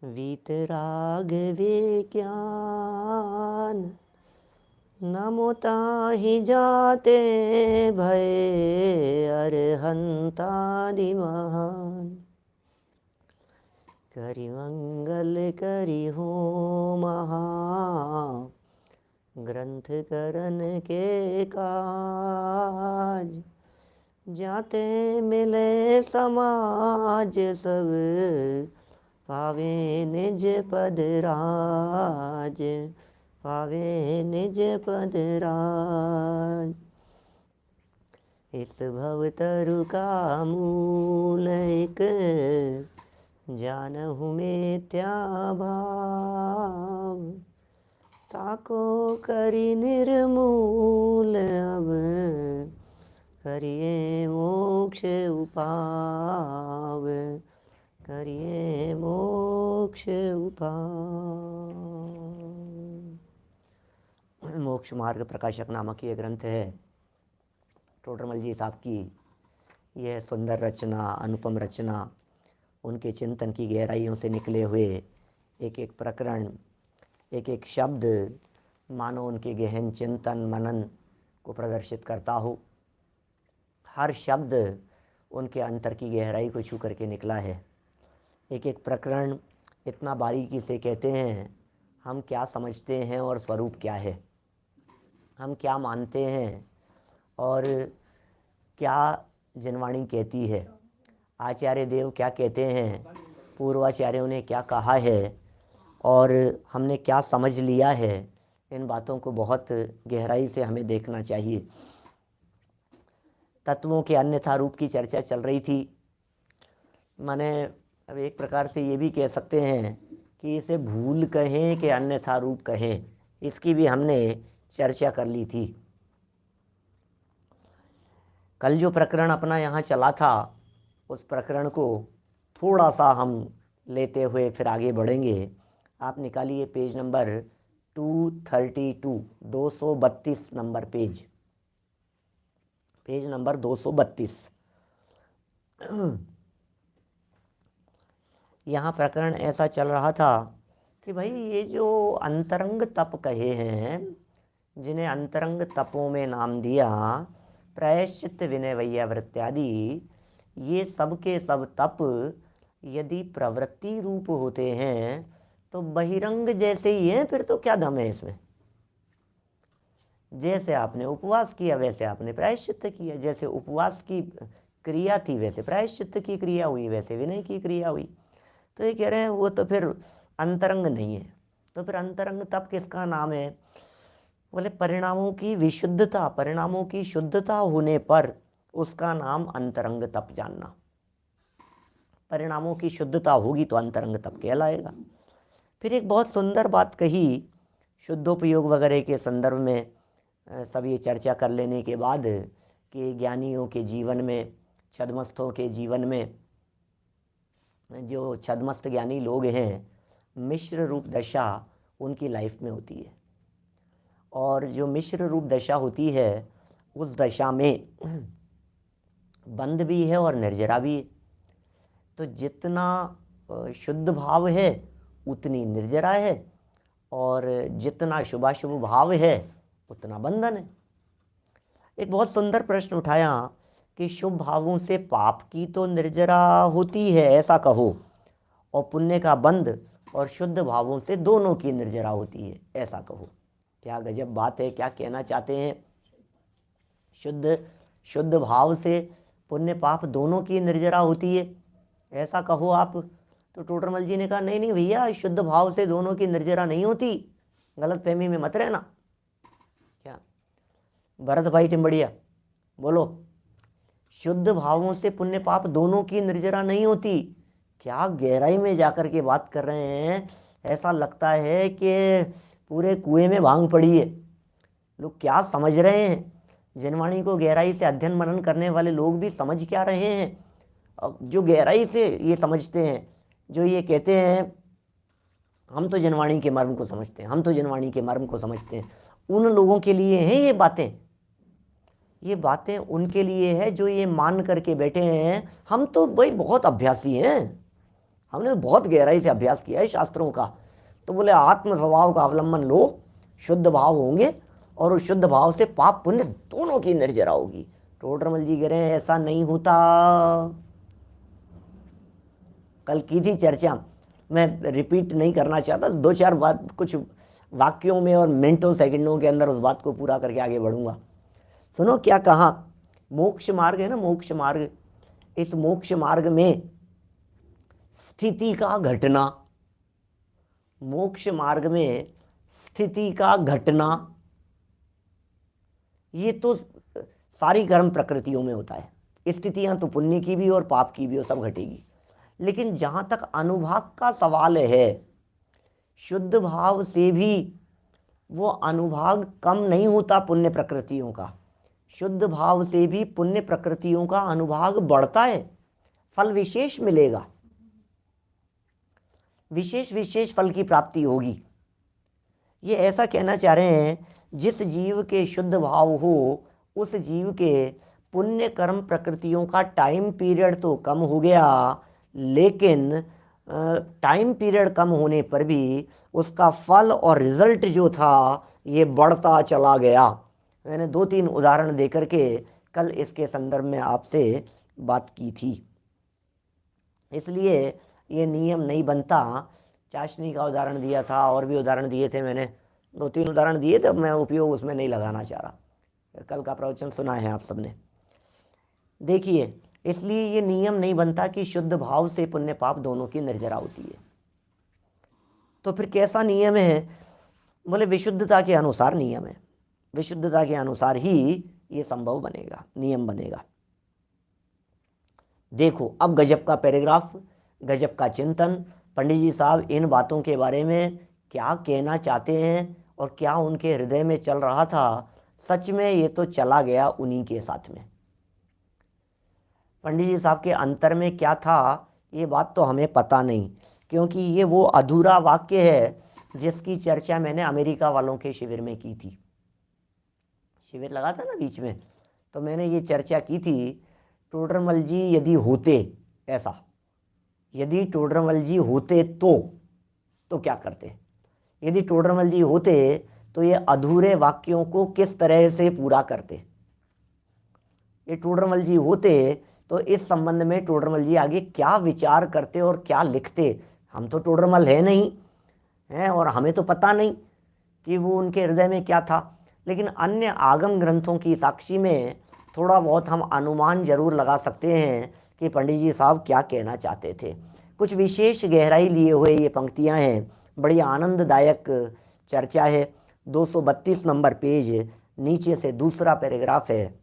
वीतराग विज्ञान नमो ताहि जाते भय अरहंतादि महान। करि मंगल करि हो महा ग्रंथ करन के काज। जाते मिले समाज सब पावे निज पद राज। पावे निज पद राज। इस भव तरु का मूल एक जानहु मिथ्या भाव। ताको करि निर्मूल अब करिए मोक्ष उपाव। करिए मोक्ष उपाव। मोक्ष मार्ग प्रकाशक नामक ये ग्रंथ है टोडरमल जी साहब की। यह सुंदर रचना, अनुपम रचना, उनके चिंतन की गहराइयों से निकले हुए एक एक प्रकरण, एक एक शब्द मानो उनके गहन चिंतन मनन को प्रदर्शित करता हो। हर शब्द उनके अंतर की गहराई को छू करके निकला है। एक एक प्रकरण इतना बारीकी से कहते हैं, हम क्या समझते हैं और स्वरूप क्या है, हम क्या मानते हैं और क्या जिनवाणी कहती है, आचार्य देव क्या कहते हैं, पूर्वाचार्यों ने क्या कहा है और हमने क्या समझ लिया है। इन बातों को बहुत गहराई से हमें देखना चाहिए। तत्वों के अन्यथा रूप की चर्चा चल रही थी। माने अब एक प्रकार से ये भी कह सकते हैं कि इसे भूल कहें कि अन्यथा रूप कहें, इसकी भी हमने चर्चा कर ली थी। कल जो प्रकरण अपना यहाँ चला था उस प्रकरण को थोड़ा सा हम लेते हुए फिर आगे बढ़ेंगे। आप निकालिए page number 232, 232 number page number 232। यहाँ प्रकरण ऐसा चल रहा था कि भाई ये जो अंतरंग तप कहे हैं, जिन्हें अंतरंग तपों में नाम दिया प्रायश्चित विनय वैयावृत्त्यादि, ये सब के सब तप यदि प्रवृत्ति रूप होते हैं तो बहिरंग जैसे ही हैं, फिर तो क्या दम है इसमें। जैसे आपने उपवास किया वैसे आपने प्रायश्चित किया, जैसे उपवास की क्रिया थी वैसे प्रायश्चित की क्रिया हुई, वैसे विनय की क्रिया हुई। तो ये कह रहे हैं वो तो फिर अंतरंग नहीं है। तो फिर अंतरंग तप किसका नाम है? बोले परिणामों की विशुद्धता, परिणामों की शुद्धता होने पर उसका नाम अंतरंग तप जानना। परिणामों की शुद्धता होगी तो अंतरंग तप कहलाएगा। फिर एक बहुत सुंदर बात कही शुद्धोपयोग वगैरह के संदर्भ में। सब ये चर्चा कर लेने के बाद कि ज्ञानियों के जीवन में, छद्मस्थों के जीवन में, जो छद्मस्थ ज्ञानी लोग हैं, मिश्र रूप दशा उनकी लाइफ में होती है। और जो मिश्र रूप दशा होती है उस दशा में बंध भी है और निर्जरा भी है। तो जितना शुद्ध भाव है उतनी निर्जरा है, और जितना शुभाशुभ भाव है उतना बंधन है। एक बहुत सुंदर प्रश्न उठाया कि शुभ भावों से पाप की तो निर्जरा होती है ऐसा कहो, और पुण्य का बंध और शुद्ध भावों से दोनों की निर्जरा होती है ऐसा कहो। क्या गजब बात है, क्या कहना चाहते हैं। शुद्ध भाव से पुण्य पाप दोनों की निर्जरा होती है ऐसा कहो आप। तो टोडरमल जी ने कहा नहीं नहीं भैया, शुद्ध भाव से दोनों की निर्जरा नहीं होती, गलत फहमी में मत रहना। क्या भरत भाई टिम्बड़िया बोलो, शुद्ध भावों से पुण्य पाप दोनों की निर्जरा नहीं होती। क्या गहराई में जाकर के बात कर रहे हैं, ऐसा लगता है कि पूरे कुएं में भांग पड़ी है। लोग क्या समझ रहे हैं, जिनवाणी को गहराई से अध्ययन मनन करने वाले लोग भी समझ क्या रहे हैं। अब जो गहराई से ये समझते हैं, जो ये कहते हैं हम तो जिनवाणी के मर्म को समझते हैं, हम तो जिनवाणी के मर्म को समझते हैं, उन लोगों के लिए हैं ये बातें। ये बातें उनके लिए है जो ये मान करके बैठे हैं हम तो भाई बहुत अभ्यासी हैं, हमने बहुत गहराई से अभ्यास किया है शास्त्रों का। तो बोले आत्म स्वभाव का अवलंबन लो, शुद्ध भाव होंगे और उस शुद्ध भाव से पाप पुण्य दोनों की निर्जरा होगी। टोडरमल जी कह रहे हैं ऐसा नहीं होता। कल की थी चर्चा, मैं रिपीट नहीं करना चाहता, 2-4 बात कुछ वाक्यों में और मिनटों सेकंडों के अंदर उस बात को पूरा करके आगे बढ़ूंगा। सुनो क्या कहा, मोक्ष मार्ग है ना, मोक्ष मार्ग, इस मोक्ष मार्ग में स्थिति का घटना, मोक्ष मार्ग में स्थिति का घटना, ये तो सारी कर्म प्रकृतियों में होता है। स्थितियां तो पुण्य की भी और पाप की भी हो, सब घटेगी। लेकिन जहां तक अनुभाग का सवाल है, शुद्ध भाव से भी वो अनुभाग कम नहीं होता पुण्य प्रकृतियों का। शुद्ध भाव से भी पुण्य प्रकृतियों का अनुभाग बढ़ता है, फल विशेष मिलेगा, विशेष विशेष फल की प्राप्ति होगी। ये ऐसा कहना चाह रहे हैं, जिस जीव के शुद्ध भाव हो उस जीव के पुण्य कर्म प्रकृतियों का टाइम पीरियड तो कम हो गया, लेकिन टाइम पीरियड कम होने पर भी उसका फल और रिजल्ट जो था ये बढ़ता चला गया। मैंने 2-3 उदाहरण देकर के कल इसके संदर्भ में आपसे बात की थी। इसलिए ये नियम नहीं बनता। चाशनी का उदाहरण दिया था और भी उदाहरण दिए थे, मैंने 2-3 उदाहरण दिए थे, मैं उपयोग उसमें नहीं लगाना चाह रहा। कल का प्रवचन सुना है आप सबने। देखिए, इसलिए ये नियम नहीं बनता कि शुद्ध भाव से पुण्य पाप दोनों की निर्जरा होती है। तो फिर कैसा नियम है? बोले विशुद्धता के अनुसार नियम है, विशुद्धता के अनुसार ही ये संभव बनेगा, नियम बनेगा। देखो अब गजब का पैराग्राफ, गजब का चिंतन। पंडित जी साहब इन बातों के बारे में क्या कहना चाहते हैं और क्या उनके हृदय में चल रहा था, सच में ये तो चला गया उन्हीं के साथ में। पंडित जी साहब के अंतर में क्या था ये बात तो हमें पता नहीं, क्योंकि ये वो अधूरा वाक्य है जिसकी चर्चा मैंने अमेरिका वालों के शिविर में की थी। शिविर लगा था ना बीच में, तो मैंने ये चर्चा की थी, टोडरमल जी यदि होते ऐसा, यदि टोडरमल जी होते तो क्या करते? यदि टोडरमल जी होते तो ये अधूरे वाक्यों को किस तरह से पूरा करते? ये टोडरमल जी होते तो इस संबंध में टोडरमल जी आगे क्या विचार करते और क्या लिखते? हम तो टोडरमल है नहीं हैं और हमें तो पता नहीं कि वो उनके हृदय में क्या था, लेकिन अन्य आगम ग्रंथों की साक्षी में थोड़ा बहुत हम अनुमान जरूर लगा सकते हैं कि पंडित जी साहब क्या कहना चाहते थे। कुछ विशेष गहराई लिए हुए ये पंक्तियां हैं, बड़ी आनंददायक चर्चा है। 232 नंबर पेज, नीचे से दूसरा पैराग्राफ है।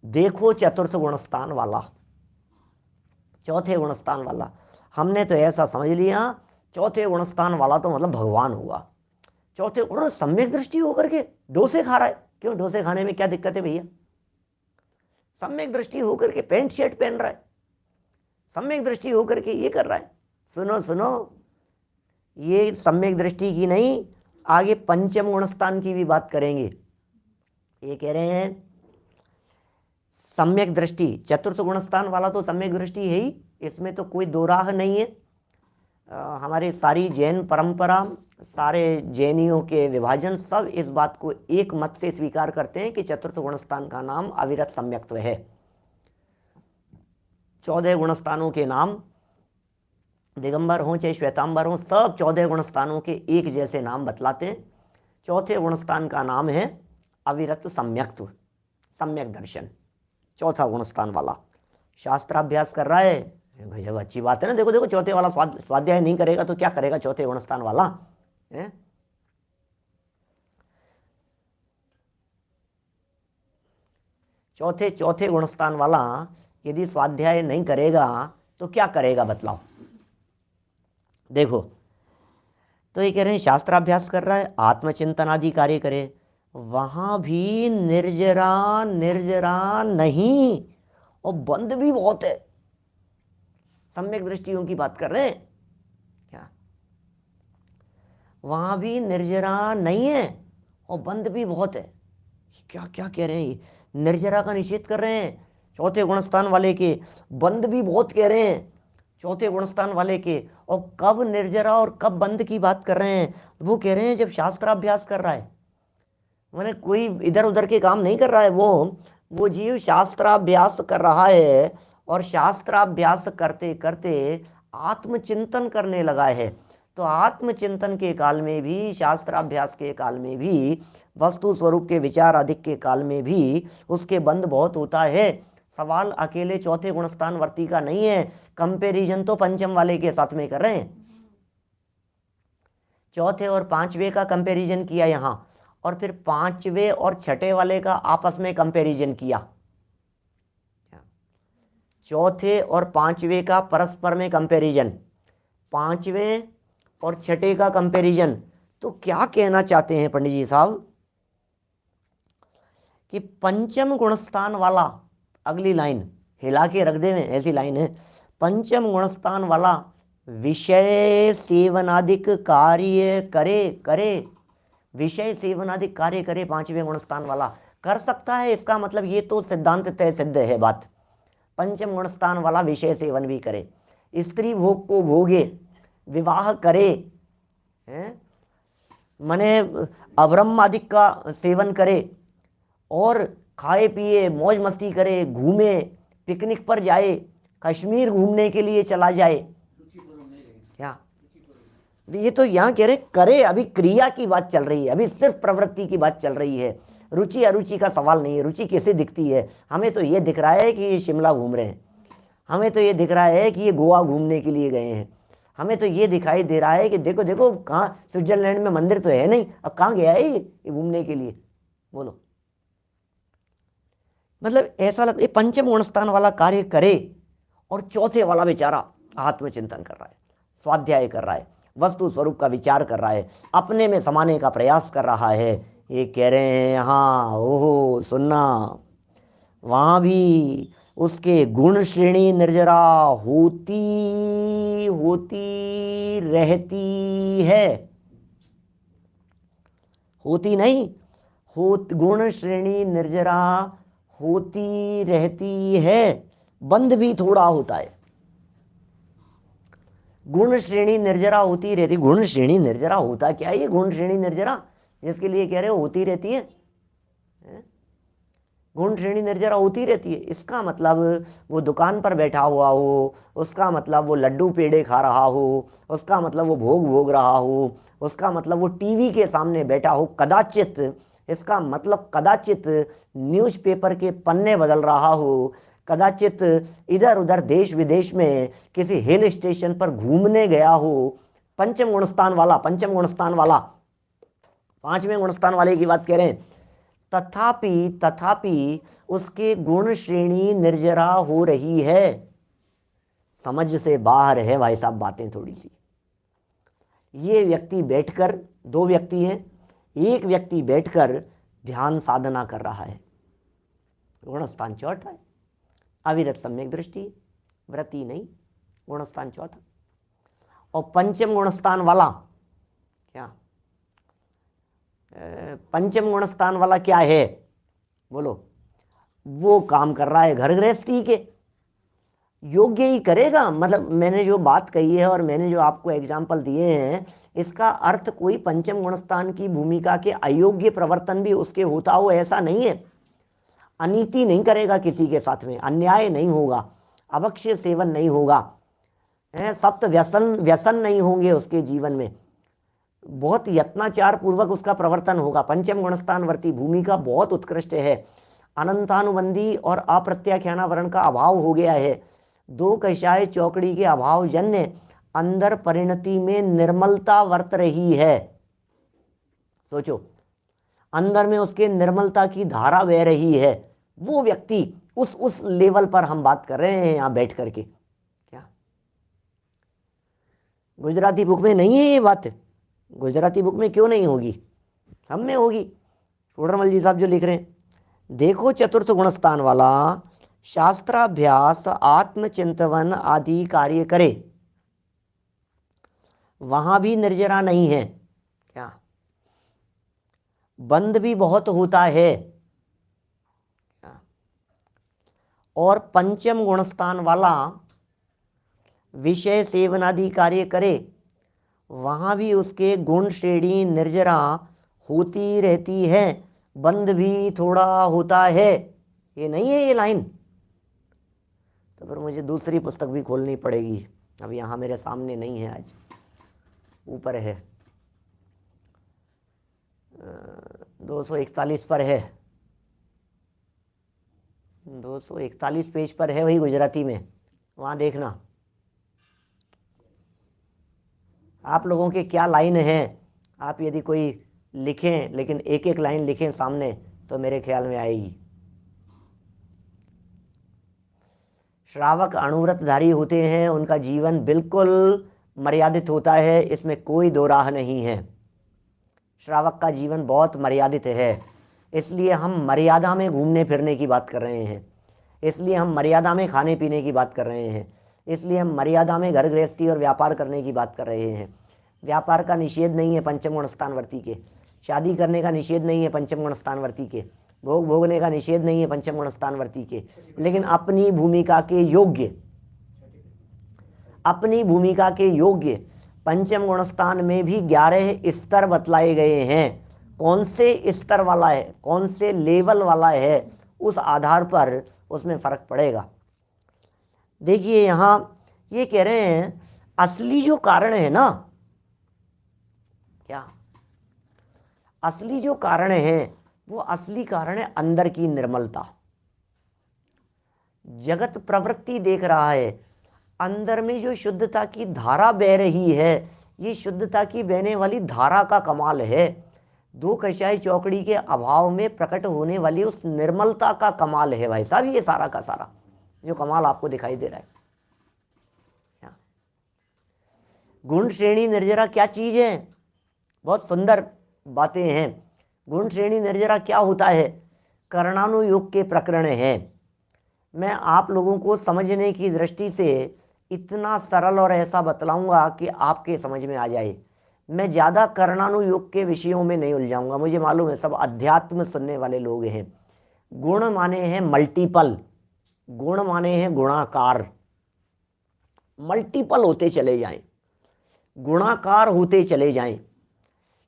देखो चतुर्थ गुणस्थान वाला, चौथे गुणस्थान वाला, हमने तो ऐसा समझ लिया चौथे गुणस्थान वाला तो मतलब भगवान होगा। चौथे और सम्यक दृष्टि होकर के डोसे खा रहा है। क्यों डोसे खाने में क्या दिक्कत है भैया? सम्यक दृष्टि होकर के पैंट शर्ट पहन रहा है, सम्यक दृष्टि होकर के ये कर रहा है। सुनो सुनो, ये सम्यक दृष्टि की नहीं, आगे पंचम गुणस्थान की भी बात करेंगे। ये कह रहे हैं सम्यक दृष्टि, चतुर्थ गुणस्थान वाला तो सम्यक दृष्टि है ही, इसमें तो कोई दो राह नहीं है। हमारे सारी जैन परंपरा, सारे जैनियों के विभाजन सब इस बात को एक मत से स्वीकार करते हैं कि चतुर्थ गुणस्थान का नाम अविरत सम्यक्त्व है। 14 गुणस्थानों के नाम, दिगंबर हों चाहे श्वेतांबर हों, सब 14 गुणस्थानों के एक जैसे नाम बतलाते हैं। चौथे गुणस्थान का नाम है अविरत सम्यक्त्व, सम्यक दर्शन, चौथा गुणस्थान वाला। शास्त्राभ्यास कर रहा है, गजब अच्छी बात है ना। देखो देखो, चौथे वाला स्वाध्याय नहीं करेगा तो क्या करेगा चौथे गुणस्थान वाला है? चौथे गुणस्थान वाला यदि स्वाध्याय नहीं करेगा तो क्या करेगा बतलाओ? देखो, तो ये कह रहे हैं शास्त्राभ्यास कर रहा है, आत्मचिंतन आदि कार्य करे, वहां भी निर्जरा निर्जरा नहीं और बंद भी बहुत है। सम्यक दृष्टियों की बात कर रहे हैं क्या? वहां भी निर्जरा नहीं है और बंद भी बहुत है। क्या क्या कह रहे हैं? निर्जरा का निषेध कर रहे हैं चौथे गुणस्थान वाले के, बंद भी बहुत कह रहे हैं। चौथे गुणस्थान वाले के। और कब निर्जरा और कब बंध की बात कर रहे हैं? वो कह रहे हैं जब शास्त्राभ्यास कर रहा है, मैंने कोई इधर उधर के काम नहीं कर रहा है, वो जीव शास्त्राभ्यास कर रहा है और शास्त्राभ्यास करते करते आत्मचिंतन करने लगा है। तो आत्मचिंतन के काल में भी, शास्त्राभ्यास के काल में भी, वस्तु स्वरूप के विचार अधिक के काल में भी उसके बंध बहुत होता है। सवाल अकेले चौथे गुणस्थान वर्ती का नहीं है, कंपैरिजन तो पंचम वाले के साथ में कर रहे हैं। चौथे और पांचवे का कंपैरिजन किया यहां, और फिर पांचवे और छठे वाले का आपस में कंपैरिजन किया। चौथे और पांचवे का परस्पर में कंपैरिजन, पांचवे और छठे का कंपैरिजन। तो क्या कहना चाहते हैं पंडित जी साहब कि पंचम गुणस्थान वाला, अगली लाइन हिला के रख दे में, ऐसी लाइन है, पंचम गुणस्थान वाला विषय सेवनादिक कार्य करे, विषय सेवनादिक कार्य करे, पांचवें गुणस्थान वाला कर सकता है। इसका मतलब ये तो सिद्धांत तय सिद्ध है बात। पंचम गुणस्थान वाला विषय सेवन भी करे, स्त्री भोग को भोगे, विवाह करे, मने अभ्रम आदि का सेवन करे, और खाए पिए मौज मस्ती करे, घूमे, पिकनिक पर जाए, कश्मीर घूमने के लिए चला जाए। क्या ये तो यहाँ कह रहे करे, अभी क्रिया की बात चल रही है, अभी सिर्फ प्रवृत्ति की बात चल रही है। रुचि अरुचि का सवाल नहीं है। रुचि कैसे दिखती है? हमें तो ये दिख रहा है कि ये शिमला घूम रहे हैं, हमें तो ये दिख रहा है कि ये गोवा घूमने के लिए गए हैं, हमें तो ये दिखाई दे रहा है कि देखो देखो कहाँ स्विट्जरलैंड में मंदिर तो है नहीं, अब कहाँ गया है ये घूमने के लिए? बोलो, मतलब ऐसा लगता है पंचम गुणस्थान वाला कार्य करे और चौथे वाला बेचारा आत्मचिंतन कर रहा है, स्वाध्याय कर रहा है, वस्तु स्वरूप का विचार कर रहा है, अपने में समाने का प्रयास कर रहा है। ये कह रहे हैं हाँ ओहो सुनना, वहाँ भी उसके गुण श्रेणी निर्जरा होती रहती है, होती नहीं, गुण श्रेणी निर्जरा होती रहती है, बंध भी थोड़ा होता है। गुण श्रेणी निर्जरा होती रहती, गुण श्रेणी निर्जरा होता क्या है? ये गुण श्रेणी निर्जरा जिसके लिए कह रहे हो होती रहती है, गुण श्रेणी निर्जरा होती रहती है, इसका मतलब वो दुकान पर बैठा हुआ हो, उसका मतलब वो लड्डू पेड़े खा रहा हो, उसका मतलब वो भोग भोग रहा हो, उसका मतलब वो टीवी के सामने बैठा हो कदाचित, इसका मतलब कदाचित न्यूज़पेपर के पन्ने बदल रहा हो, कदाचित इधर उधर देश विदेश में किसी हिल स्टेशन पर घूमने गया हो। पंचम गुणस्थान वाला, पंचम गुणस्थान वाला, पांचवें गुणस्थान वाले की बात कह रहे हैं। तथापि उसके गुण श्रेणी निर्जरा हो रही है, समझ से बाहर है भाई साहब बातें थोड़ी सी। ये व्यक्ति बैठकर, दो व्यक्ति हैं, एक व्यक्ति बैठकर ध्यान साधना कर रहा है, गुणस्थान चौथा है, अविरत सम्यक दृष्टि, व्रति नहीं, गुणस्थान चौथा। और पंचम गुणस्थान वाला क्या, पंचम गुणस्थान वाला क्या है? बोलो, वो काम कर रहा है घर गृहस्थी के, योग्य ही करेगा। मतलब मैंने जो बात कही है और मैंने जो आपको एग्जाम्पल दिए हैं, इसका अर्थ कोई पंचम गुणस्थान की भूमिका के अयोग्य प्रवर्तन भी उसके होता हो ऐसा नहीं है। अनीति नहीं करेगा किसी के साथ में, अन्याय नहीं होगा, अभक्ष्य सेवन नहीं होगा, सप्त व्यसन नहीं होंगे उसके जीवन में, बहुत यत्नाचार पूर्वक उसका प्रवर्तन होगा। पंचम गुणस्थानवर्ती भूमिका बहुत उत्कृष्ट है। अनंतानुबंधी और अप्रत्याख्यानावरण का अभाव हो गया है, दो कषाय चौकड़ी के अभाव जन्य अंदर परिणति में निर्मलता वर्त रही है। सोचो, अंदर में उसके निर्मलता की धारा बह रही है। वो व्यक्ति उस लेवल पर हम बात कर रहे हैं यहाँ बैठ करके। क्या गुजराती बुक में नहीं है ये बात? गुजराती बुक में क्यों नहीं होगी? हम में होगी। टोडरमल जी साहब जो लिख रहे हैं, देखो चतुर्थ गुणस्थान वाला शास्त्राभ्यास आत्मचिंतवन आदि कार्य करे, वहां भी निर्जरा नहीं है, क्या बंद भी बहुत होता है। और पंचम गुणस्थान वाला विषय सेवनादि कार्य करे, वहाँ भी उसके गुण श्रेणी निर्जरा होती रहती है, बंध भी थोड़ा होता है। ये नहीं है ये लाइन, तो फिर मुझे दूसरी पुस्तक भी खोलनी पड़ेगी। अब यहाँ मेरे सामने नहीं है, आज ऊपर है, 241 पर है, 241 पेज पर है, वही गुजराती में, वहाँ देखना। आप लोगों के क्या लाइन है, आप यदि कोई लिखें, लेकिन एक एक लाइन लिखें सामने, तो मेरे ख्याल में आएगी। श्रावक अणुव्रतधारी होते हैं, उनका जीवन बिल्कुल मर्यादित होता है, इसमें कोई दो राह नहीं है। श्रावक का जीवन बहुत मर्यादित है, इसलिए हम मर्यादा में घूमने फिरने की बात कर रहे हैं, इसलिए हम मर्यादा में खाने पीने की बात कर रहे हैं, इसलिए हम मर्यादा में घर गृहस्थी और व्यापार करने की बात कर रहे हैं। व्यापार का निषेध नहीं है पंचम गुण स्थानवर्ती के, शादी करने का निषेध नहीं है पंचम गुण स्थानवर्ती के, भोग भोगने का निषेध नहीं है पंचम गुण स्थानवर्ती के, लेकिन अपनी भूमिका के योग्य, अपनी भूमिका के योग्य पंचम गुण स्थान में भी 11 स्तर बतलाए गए हैं। कौन से स्तर वाला है, कौन से लेवल वाला है, उस आधार पर उसमें फर्क पड़ेगा। देखिए यहाँ ये कह रहे हैं असली जो कारण है ना, क्या असली जो कारण है, वो असली कारण है अंदर की निर्मलता। जगत प्रवृत्ति देख रहा है, अंदर में जो शुद्धता की धारा बह रही है, ये शुद्धता की बहने वाली धारा का कमाल है। दो कशाई चौकड़ी के अभाव में प्रकट होने वाली उस निर्मलता का कमाल है भाई साहब, ये सारा का सारा जो कमाल आपको दिखाई दे रहा है। गुण श्रेणी निर्जरा क्या चीज है, बहुत सुंदर बातें हैं। गुण श्रेणी निर्जरा क्या होता है, कर्णानुयोग के प्रकरण है। मैं आप लोगों को समझने की दृष्टि से इतना सरल और ऐसा बतलाऊंगा कि आपके समझ में आ जाए। मैं ज़्यादा कर्णानुयोग के विषयों में नहीं उलझाऊंगा, मुझे मालूम है सब अध्यात्म सुनने वाले लोग हैं। गुण माने हैं मल्टीपल, गुण माने हैं गुणाकार, मल्टीपल होते चले जाएं, गुणाकार होते चले जाएं।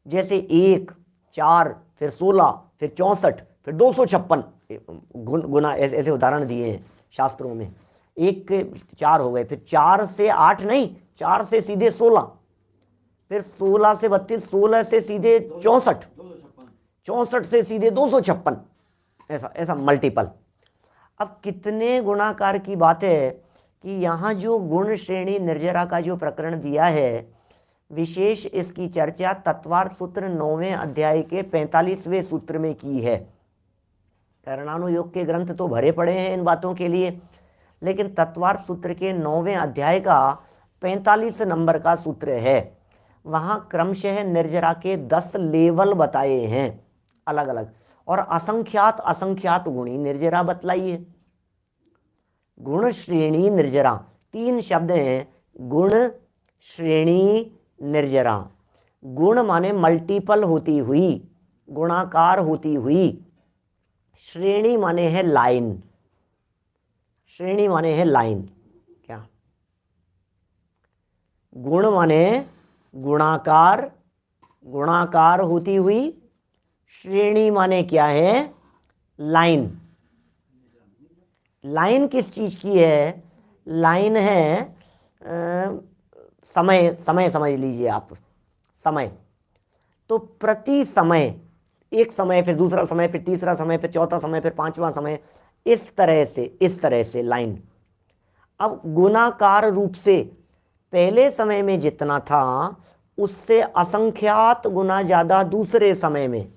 जैसे 1, 4, फिर 16, फिर 64, फिर 256 गुना, ऐसे उदाहरण दिए हैं शास्त्रों में। 1 के 4 हो गए, फिर 4 से 8 नहीं, 4 से सीधे 16, फिर 16 से 32, 16 से सीधे 64, 64 से सीधे 256, ऐसा मल्टीपल। अब कितने गुणाकार की बात है कि यहाँ जो गुण श्रेणी निर्जरा का जो प्रकरण दिया है, विशेष इसकी चर्चा तत्वार्थ सूत्र 9वें अध्याय के 45वें सूत्र में की है। कर्णानुयोग के ग्रंथ तो भरे पड़े हैं इन बातों के लिए, लेकिन तत्वार्थ सूत्र के 9वें अध्याय का 45 नंबर का सूत्र है। वहाँ क्रमशः निर्जरा के 10 लेवल बताए हैं अलग अलग, और असंख्यात असंख्यात गुणी निर्जरा बतलाई है। गुण श्रेणी निर्जरा 3 शब्द हैं, गुण श्रेणी निर्जरा। गुण माने मल्टीपल होती हुई, गुणाकार होती हुई। श्रेणी माने है लाइन, श्रेणी माने है लाइन। क्या गुण माने गुणाकार, गुणाकार होती हुई। श्रेणी माने क्या है, लाइन। लाइन किस चीज की है, लाइन है समय, समय समझ लीजिए आप, समय। तो प्रति समय, एक समय, फिर दूसरा समय, फिर तीसरा समय, फिर चौथा समय, फिर 5वां समय, इस तरह से लाइन। अब गुणाकार रूप से पहले समय में जितना था उससे असंख्यात गुना ज्यादा दूसरे समय में,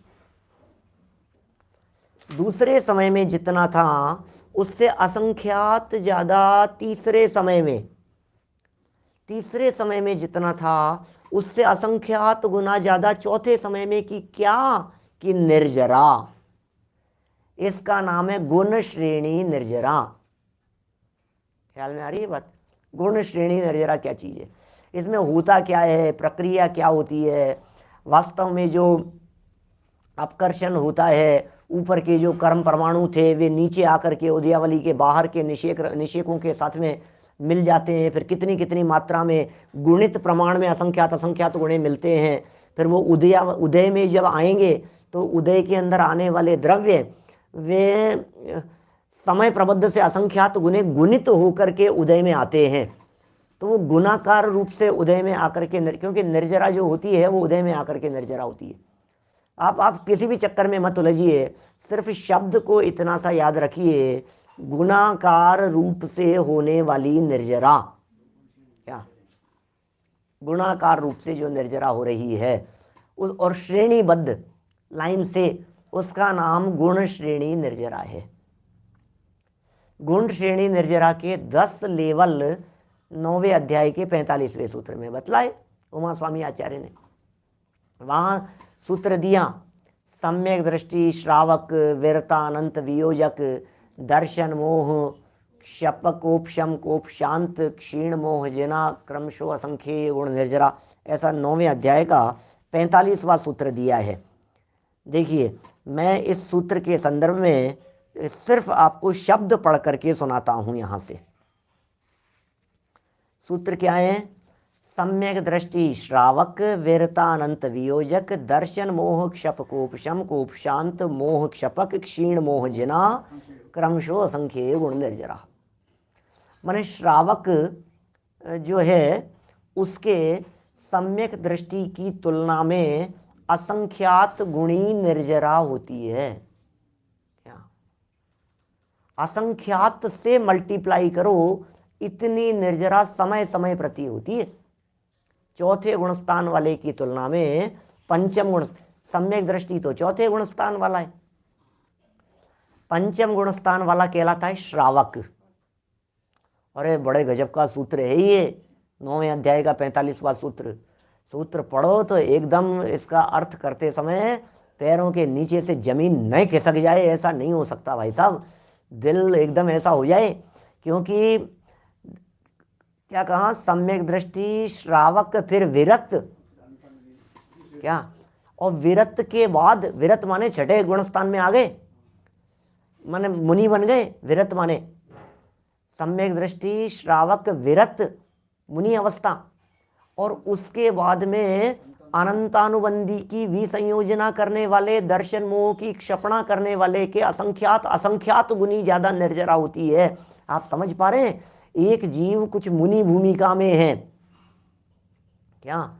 दूसरे समय में जितना था उससे असंख्यात ज्यादा तीसरे समय में, तीसरे समय में जितना था उससे असंख्यात गुना ज्यादा चौथे समय में। कि क्या, कि निर्जरा। इसका नाम है गुण श्रेणी निर्जरा। ख्याल में आ रही है बात, गुण श्रेणी निर्जरा क्या चीज है, इसमें होता क्या है, प्रक्रिया क्या होती है। वास्तव में जो अपकर्षण होता है, ऊपर के जो कर्म परमाणु थे वे नीचे आकर के उदयावली के बाहर के निषेकों के साथ में मिल जाते हैं, फिर कितनी कितनी मात्रा में गुणित प्रमाण में असंख्यात असंख्यात गुणे मिलते हैं। फिर वो उदय में जब आएंगे तो उदय के अंदर आने वाले द्रव्य वे समय प्रबद्ध से असंख्यात गुणे गुणित होकर के उदय में आते हैं। तो वो गुणाकार रूप से उदय में आकर के, क्योंकि निर्जरा जो होती है वो उदय में आकर के निर्जरा होती है। आप किसी भी चक्कर में मत उलझिए, सिर्फ शब्द को इतना सा याद रखिए, गुणाकार रूप से होने वाली निर्जरा, क्या गुणाकार रूप से जो निर्जरा हो रही है उस और श्रेणीबद्ध लाइन से, उसका नाम गुण श्रेणी निर्जरा है। गुण श्रेणी निर्जरा के 10 लेवल 9वें अध्याय के 45वें सूत्र में बतलाए उमा स्वामी आचार्य ने। वहां सूत्र दिया, सम्यक दृष्टि, श्रावक, वीरता, अनंत वियोजक, दर्शन मोह, क्षपकोपशम कोप शांत, क्षीण मोह जिना, क्रमशो असंख्य गुण निर्जरा, ऐसा 9वें अध्याय का 45वां सूत्र दिया है। देखिए, मैं इस सूत्र के संदर्भ में सिर्फ आपको शब्द पढ़ करके सुनाता हूं। यहां से सूत्र क्या है? सम्यक दृष्टि श्रावक, वीरता अनंत वियोजक, दर्शन मोह क्षप कोपशम कोप शांत, मोह क्षपक, क्षीण मोह जिना, क्रमशो असंख्य गुण निर्जरा। माने श्रावक जो है उसके सम्यक दृष्टि की तुलना में असंख्यात गुणी निर्जरा होती है। क्या असंख्यात से मल्टीप्लाई करो, इतनी निर्जरा समय समय प्रति होती है। चौथे गुणस्थान वाले की तुलना में पंचम गुण, सम्यक दृष्टि तो चौथे गुणस्थान वाला है, पंचम गुणस्थान वाला कहलाता है श्रावक। अरे बड़े गजब का सूत्र है ये, 9वें अध्याय का 45वां सूत्र। सूत्र पढ़ो तो एकदम इसका अर्थ करते समय पैरों के नीचे से जमीन नहीं खिसक जाए, ऐसा नहीं हो सकता भाई साहब। दिल एकदम ऐसा हो जाए, क्योंकि क्या कहा? सम्यक दृष्टि, श्रावक, फिर विरत, क्या, और विरत के बाद, विरत माने छठे गुणस्थान में आ गए, माने मुनि बन गए। विरत माने सम्यक दृष्टि, श्रावक, विरत, मुनि अवस्था, और उसके बाद में अनंतानुबंधी की विसंयोजना करने वाले, दर्शन मोह की क्षपणा करने वाले के असंख्यात असंख्यात गुनी ज्यादा निर्जरा होती है। आप समझ पा रहे हैं? एक जीव कुछ मुनि भूमिका में है, क्या,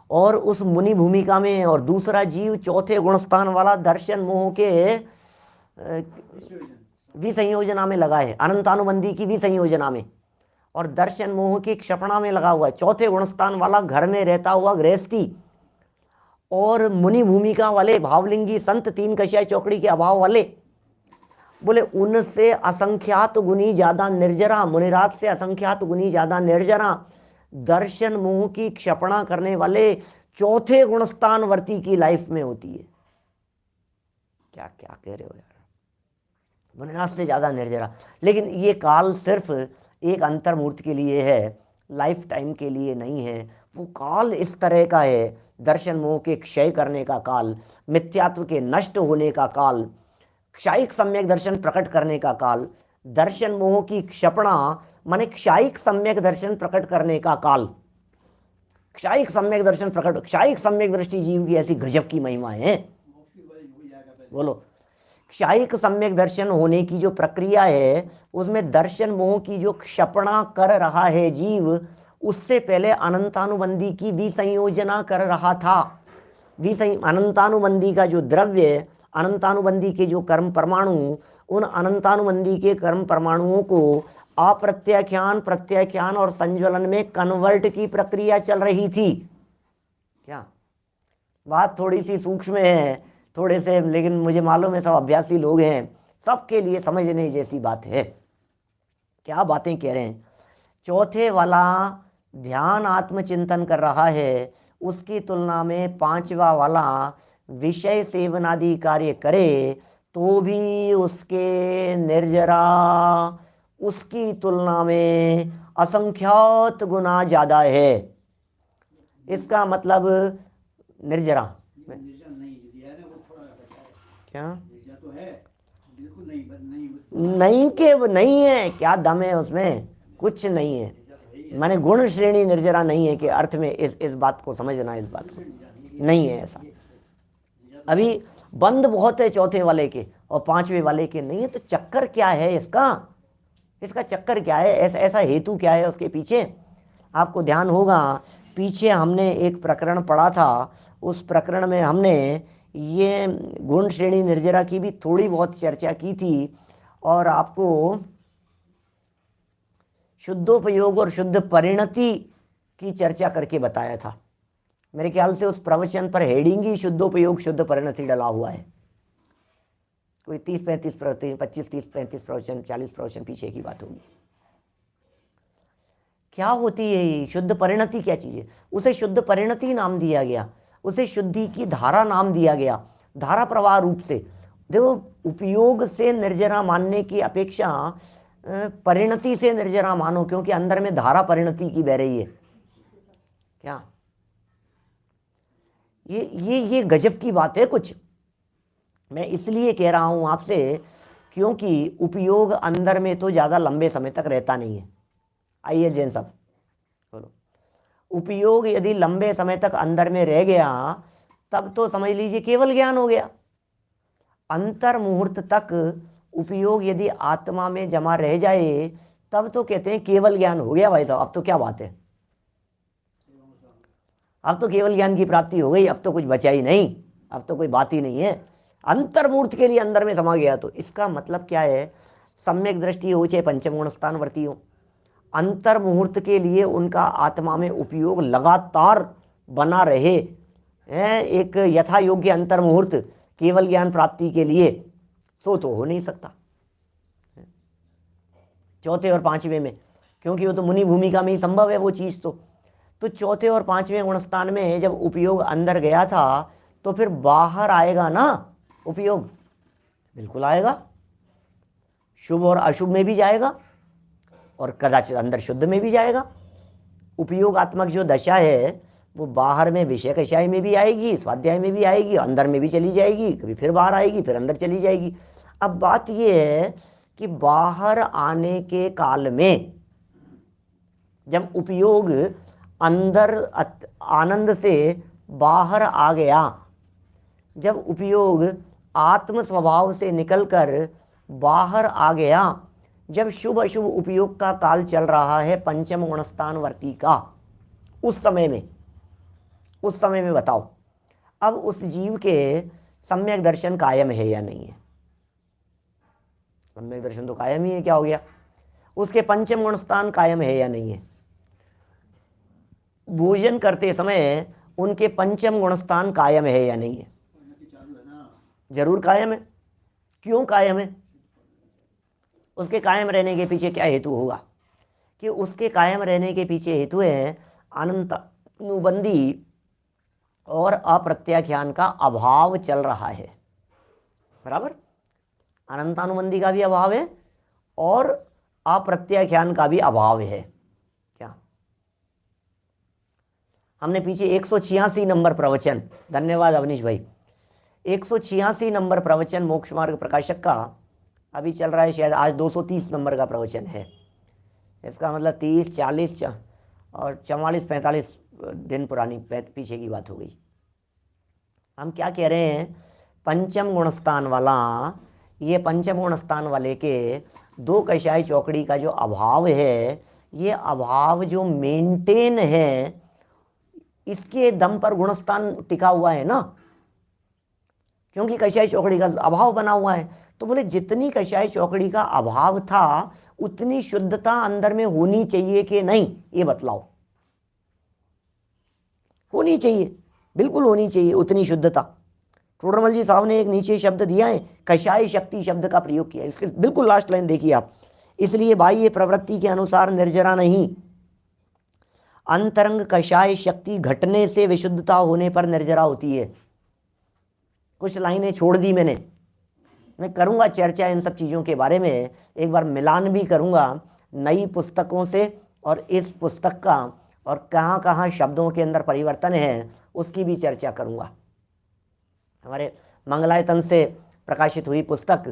और उस मुनि भूमिका में, और दूसरा जीव चौथे गुणस्थान वाला दर्शन मोह के विसंयोजना में लगा है, अनंतानुबंधी की विसंयोजना में, और दर्शन मोह की क्षपणा में लगा हुआ है। चौथे गुणस्थान वाला घर में रहता हुआ गृहस्थी, और मुनि भूमिका वाले भावलिंगी संत, तीन कषाय चौकड़ी के अभाव वाले, बोले उनसे असंख्यात गुनी ज्यादा निर्जरा, मुनिराज से असंख्यात गुनी ज्यादा निर्जरा दर्शन मोह की क्षपणा करने वाले चौथे गुणस्थान वर्ती की लाइफ में होती है। क्या क्या कह रहे हो यार? मुनिराज से ज्यादा निर्जरा। लेकिन ये काल सिर्फ एक अंतर्मूर्ति के लिए है, लाइफ टाइम के लिए नहीं है। वो काल इस तरह का है, दर्शन मोह के क्षय करने का काल, मिथ्यात्व के नष्ट होने का काल, क्षायिक सम्यक दर्शन प्रकट करने का काल, दर्शन मोह की क्षपणा माने क्षायिक सम्यक दर्शन प्रकट करने का काल। क्षायिक सम्यक दर्शन प्रकट, क्षायिक सम्यक दृष्टि जीव की ऐसी गजब की महिमा है। बोलो, क्षायिक सम्यक दर्शन होने की जो प्रक्रिया है, उसमें दर्शन मोह की जो क्षपणा कर रहा है जीव, उससे पहले अनंतानुबंधी की विसंयोजना कर रहा था। अनंतानुबंधी का जो द्रव्य, अनंतानुबंधी के जो कर्म परमाणु, उन अनंतानुबंधी के कर्म परमाणुओं को अप्रत्याख्यान, प्रत्याख्यान और संज्वलन में कन्वर्ट की प्रक्रिया चल रही थी। क्या बात थोड़ी सी सूक्ष्म है, थोड़े से, लेकिन मुझे मालूम है सब अभ्यासी लोग हैं, सबके लिए समझने जैसी बात है। क्या बातें कह रहे हैं? चौथे वाला ध्यान आत्मचिंतन कर रहा है, उसकी तुलना में पांचवा वाला विषय सेवनादि कार्य करे तो भी उसके निर्जरा उसकी तुलना में असंख्यात गुना ज्यादा है। इसका मतलब निर्जरा क्या नहीं के नहीं है, क्या दम है उसमें? कुछ नहीं है, माने गुण श्रेणी निर्जरा नहीं है कि अर्थ में इस बात को समझना, इस बात को नहीं है ऐसा। अभी बंद बहुत है चौथे वाले के और पांचवे वाले के नहीं है, तो चक्कर क्या है इसका चक्कर क्या है, ऐसा हेतु क्या है उसके पीछे? आपको ध्यान होगा पीछे हमने एक प्रकरण पढ़ा था, उस प्रकरण में हमने ये गुण श्रेणी निर्जरा की भी थोड़ी बहुत चर्चा की थी और आपको शुद्धोपयोग और शुद्ध परिणति की चर्चा करके बताया था। मेरे ख्याल से उस प्रवचन पर हेडिंग ही शुद्धोपयोग शुद्ध परिणति डला हुआ है। कोई 30-35 प्रवचन, 25-30-35 प्रवचन, 40 प्रवचन पीछे की बात होगी। क्या होती है ये शुद्ध परिणति, क्या चीज़ है? उसे शुद्ध परिणति नाम दिया गया, उसे शुद्धि की धारा नाम दिया गया, धारा प्रवाह रूप से। देखो, उपयोग से निर्जरा मानने की अपेक्षा परिणति से निर्जरा मानो, क्योंकि अंदर में धारा परिणति की बह रही है। क्या ये गजब की बात है कुछ। मैं इसलिए कह रहा हूं आपसे क्योंकि उपयोग अंदर में तो ज़्यादा लंबे समय तक रहता नहीं है। आइए जैन साहब बोलो, उपयोग यदि लंबे समय तक अंदर में रह गया तब तो समझ लीजिए केवल ज्ञान हो गया। अंतर मुहूर्त तक उपयोग यदि आत्मा में जमा रह जाए तब तो कहते हैं केवल ज्ञान हो गया भाई साहब। अब तो क्या बात है, अब तो केवल ज्ञान की प्राप्ति हो गई, अब तो कुछ बचा ही नहीं, अब तो कोई बात ही नहीं है। अंतर्मूर्त के लिए अंदर में समा गया तो इसका मतलब क्या है? सम्यक दृष्टि हो चाहे पंचम गुण स्थान वर्ती हो, अंतर मुहूर्त के लिए उनका आत्मा में उपयोग लगातार बना रहे, एक यथा योग्य अंतर मुहूर्त केवल ज्ञान प्राप्ति के लिए, सो तो हो नहीं सकता चौथे और पांचवें में, क्योंकि वो तो मुनि भूमिका में ही संभव है वो चीज़। तो चौथे और पांचवें गुणस्थान में जब उपयोग अंदर गया था तो फिर बाहर आएगा ना उपयोग, बिल्कुल आएगा, शुभ और अशुभ में भी जाएगा और कदाचित अंदर शुद्ध में भी जाएगा। उपयोगात्मक जो दशा है वो बाहर में विषय कषाय में भी आएगी, स्वाध्याय में भी आएगी, अंदर में भी चली जाएगी, कभी फिर बाहर आएगी, फिर अंदर चली जाएगी। अब बात ये है कि बाहर आने के काल में जब उपयोग अंदर आनंद से बाहर आ गया, जब उपयोग आत्म स्वभाव से निकलकर बाहर आ गया, जब शुभ अशुभ उपयोग का काल चल रहा है पंचम गुणस्थान वर्ती का, उस समय में बताओ अब उस जीव के सम्यक दर्शन कायम है या नहीं है? सम्यक दर्शन तो कायम ही है, क्या हो गया? उसके पंचम गुणस्थान कायम है या नहीं है? भोजन करते समय उनके पंचम गुणस्थान कायम है या नहीं है? जरूर कायम है। क्यों कायम है? उसके कायम रहने के पीछे क्या हेतु होगा? कि उसके कायम रहने के पीछे हेतु है अनंतानुबंधी और अप्रत्याख्यान का अभाव चल रहा है। बराबर, अनंतानुबंधी का भी अभाव है और अप्रत्याख्यान का भी अभाव है। क्या हमने पीछे 186 नंबर प्रवचन, धन्यवाद अवनीश भाई, 186 नंबर प्रवचन मोक्ष मार्ग प्रकाशक का अभी चल रहा है, शायद आज 230 नंबर का प्रवचन है। इसका मतलब 30, 40 और 44, 45 दिन पुरानी पीछे की बात हो गई। हम क्या कह रहे हैं? पंचम गुणस्थान वाला, ये पंचम गुणस्थान वाले के दो कषाय चौकड़ी का जो अभाव है, ये अभाव जो मेंटेन है, इसके दम पर गुणस्थान टिका हुआ है ना, क्योंकि कषाय चौकड़ी का अभाव बना हुआ है। तो बोले जितनी कषाय चौकड़ी का अभाव था उतनी शुद्धता अंदर में होनी चाहिए कि नहीं, ये बतलाओ। होनी चाहिए, बिल्कुल होनी चाहिए उतनी शुद्धता। टोडरमल जी साहब ने एक नीचे शब्द दिया है, कषाय शक्ति शब्द का प्रयोग किया, इसके बिल्कुल लास्ट लाइन देखिए आप। इसलिए बाह्य प्रवृत्ति के अनुसार निर्जरा नहीं, अंतरंग कषाय शक्ति घटने से विशुद्धता होने पर निर्जरा होती है। कुछ लाइनें छोड़ दी मैंने, मैं करूँगा चर्चा इन सब चीज़ों के बारे में, एक बार मिलान भी करूँगा नई पुस्तकों से और इस पुस्तक का, और कहाँ कहाँ शब्दों के अंदर परिवर्तन है उसकी भी चर्चा करूँगा। हमारे मंगलायतन से प्रकाशित हुई पुस्तक,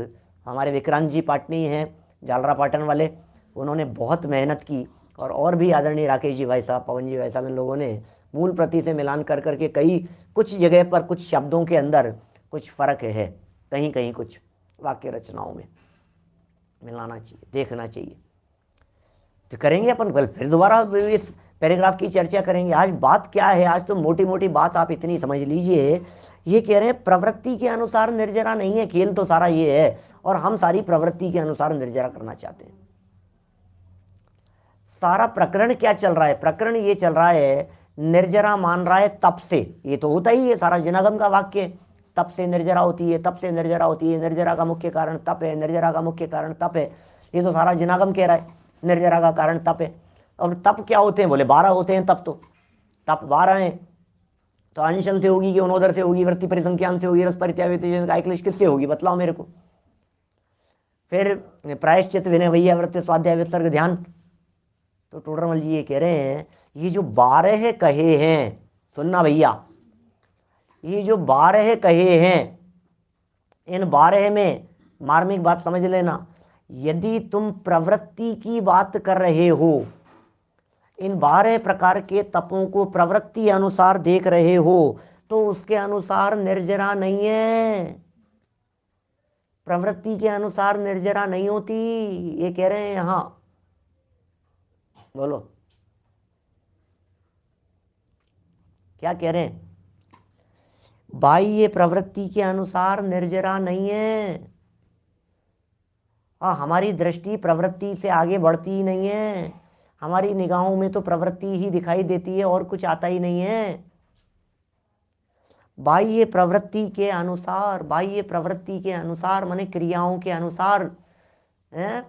हमारे विक्रांत जी पाटनी हैं जालरा पाटन वाले, उन्होंने बहुत मेहनत की, और भी आदरणीय राकेश जी भाई साहब, पवन जी भाई साहब, इन लोगों ने मूल प्रति से मिलान कर करके कई कुछ जगह पर कुछ शब्दों के अंदर कुछ फर्क है, कहीं कहीं कुछ वाक्य रचनाओं में मिलाना चाहिए, देखना चाहिए। तो करेंगे अपन कल फिर दोबारा इस पैराग्राफ की चर्चा करेंगे। आज बात क्या है, आज तो मोटी मोटी बात आप इतनी समझ लीजिए। ये कह रहे हैं प्रवृत्ति के अनुसार निर्जरा नहीं है, खेल तो सारा ये है, और हम सारी प्रवृत्ति के अनुसार निर्जरा करना चाहते हैं। सारा प्रकरण क्या चल रहा है, प्रकरण ये चल रहा है निर्जरा मान रहा है तप से, ये तो होता ही है, सारा जिनागम का वाक्य है, तप से निर्जरा होती है, तप से निर्जरा होती है, निर्जरा का मुख्य कारण तप है, निर्जरा का मुख्य कारण तप है, ये तो सारा जिनागम कह रहा है, निर्जरा का कारण तप है। और तप क्या होते हैं, बोले 12 होते हैं तप, तो तप 12 हैं, तो अंशल से होगी कि उनोदर से होगी, वृत्ति परिसंख्यान से होगी, रस परित्याग किससे होगी, बतलाओ मेरे को। फिर प्रायश्चित विनय भैया व्रत स्वाध्याय विसर्ग ध्यान। तो टोडरमल जी ये कह रहे हैं ये जो 12 कहे हैं, सुनना भैया, ये जो 12 कहे हैं, इन 12 में मार्मिक बात समझ लेना, यदि तुम प्रवृत्ति की बात कर रहे हो, इन 12 प्रकार के तपों को प्रवृत्ति अनुसार देख रहे हो, तो उसके अनुसार निर्जरा नहीं है, प्रवृत्ति के अनुसार निर्जरा नहीं होती, ये कह रहे हैं यहां। बोलो क्या कह रहे हैं, बाह्य प्रवृत्ति के अनुसार निर्जरा नहीं है। हमारी दृष्टि प्रवृत्ति से आगे बढ़ती ही नहीं है, हमारी निगाहों में तो प्रवृत्ति ही दिखाई देती है और कुछ आता ही नहीं है। बाह्य प्रवृत्ति के अनुसार, बाह्य प्रवृत्ति के अनुसार माने क्रियाओं के अनुसार है,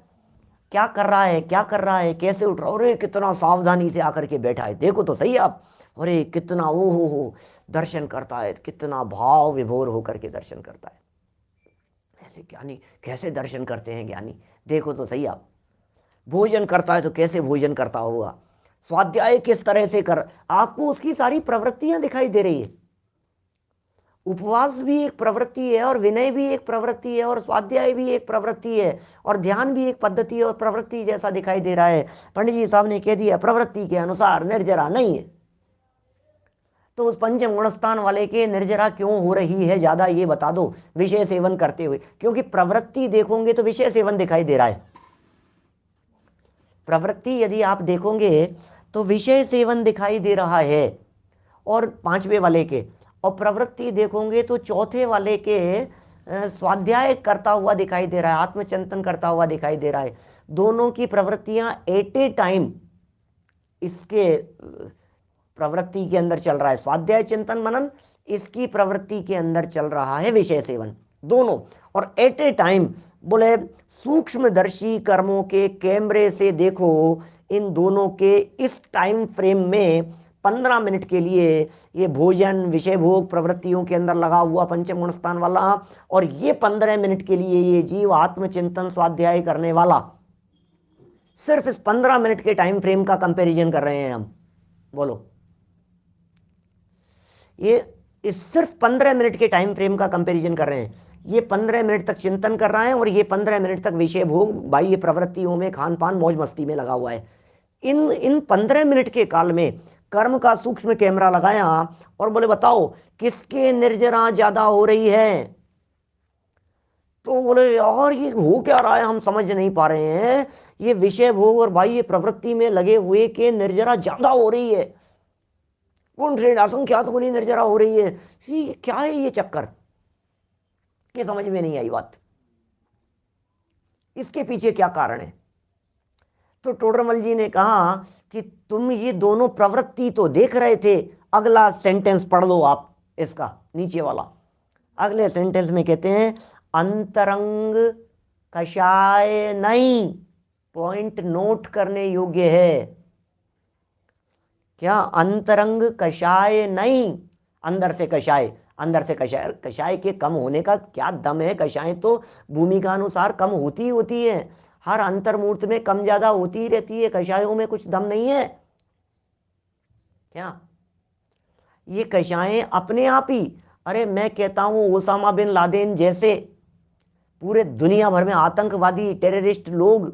क्या कर रहा है, क्या कर रहा है, कैसे उठ रहा है, अरे कितना सावधानी से आकर के बैठा है, देखो तो सही आप, अरे कितना ओ हो दर्शन करता है, कितना भाव विभोर होकर के दर्शन करता है। ऐसे ज्ञानी कैसे दर्शन करते हैं ज्ञानी, देखो तो सही आप। भोजन करता है तो कैसे भोजन करता होगा, स्वाध्याय किस तरह से कर, आपको उसकी सारी प्रवृत्तियां दिखाई दे रही है। उपवास भी एक प्रवृत्ति है, और विनय भी एक प्रवृत्ति है, और स्वाध्याय भी एक प्रवृत्ति है, और ध्यान भी एक पद्धति है और प्रवृत्ति जैसा दिखाई दे रहा है। पंडित जी साहब ने कह दिया प्रवृत्ति के अनुसार निर्जरा नहीं है, तो उस पंचम गुणस्थान वाले के निर्जरा क्यों हो रही है ज्यादा, ये बता दो, विषय सेवन करते हुए। क्योंकि प्रवृत्ति देखोगे तो विषय सेवन दिखाई दे रहा है, प्रवृत्ति यदि आप देखोगे तो विषय सेवन दिखाई दे रहा है, और 5वें वाले के, और प्रवृत्ति देखोगे तो 4थे वाले के स्वाध्याय करता हुआ दिखाई दे रहा है, आत्मचिंतन करता हुआ दिखाई दे रहा है। दोनों की प्रवृत्तियां एट ए टाइम इसके प्रवृत्ति के अंदर चल रहा है, स्वाध्याय चिंतन मनन, इसकी प्रवृत्ति के अंदर चल रहा है विषय सेवन, दोनों। और एट ए टाइम बोले सूक्ष्मदर्शी कर्मों के कैमरे से देखो, इन दोनों के इस टाइम फ्रेम में 15 मिनट के लिए ये भोजन विषय भोग प्रवृत्तियों के अंदर लगा हुआ पंचम गुणस्थान वाला, और ये 15 मिनट के लिए ये जीव आत्मचिंतन स्वाध्याय करने वाला, सिर्फ इस 15 मिनट के टाइम फ्रेम का कंपैरिजन कर रहे हैं हम। बोलो, ये इस सिर्फ 15 मिनट के टाइम फ्रेम का कंपैरिजन कर रहे हैं। ये 15 मिनट तक चिंतन कर रहा है, और ये 15 मिनट तक विषय भोग बाह्य प्रवृत्तियों में खान पान मौज मस्ती में लगा हुआ है। इन 15 मिनट के काल में कर्म का सूक्ष्म कैमरा लगाया, और बोले बताओ किसके निर्जरा ज्यादा हो रही है। तो बोले यार ये हो क्या रहा है, हम समझ नहीं पा रहे हैं, ये विषय भोग और बाह्य प्रवृत्ति में लगे हुए के निर्जरा ज्यादा हो रही है, गुण श्रेणी असंख्यात गुणी निर्जरा हो रही है। ये क्या है ये चक्कर, ये समझ में नहीं आई बात, इसके पीछे क्या कारण है। तो टोडरमल जी ने कहा कि तुम ये दोनों प्रवृत्ति तो देख रहे थे, अगला सेंटेंस पढ़ लो आप इसका, नीचे वाला। अगले सेंटेंस में कहते हैं अंतरंग कषाय नहीं, पॉइंट नोट करने योग्य है। क्या अंतरंग कषाय नहीं, अंदर से कषाय, अंदर से कषाय, कषाय के कम होने का क्या दम है। कषाय तो भूमि का अनुसार कम होती ही होती है, हर अंतर्मूर्त में कम ज्यादा होती ही रहती है, कषायों में कुछ दम नहीं है क्या। ये कषायें अपने आप ही, अरे मैं कहता हूं ओसामा बिन लादेन जैसे पूरे दुनिया भर में आतंकवादी टेररिस्ट लोग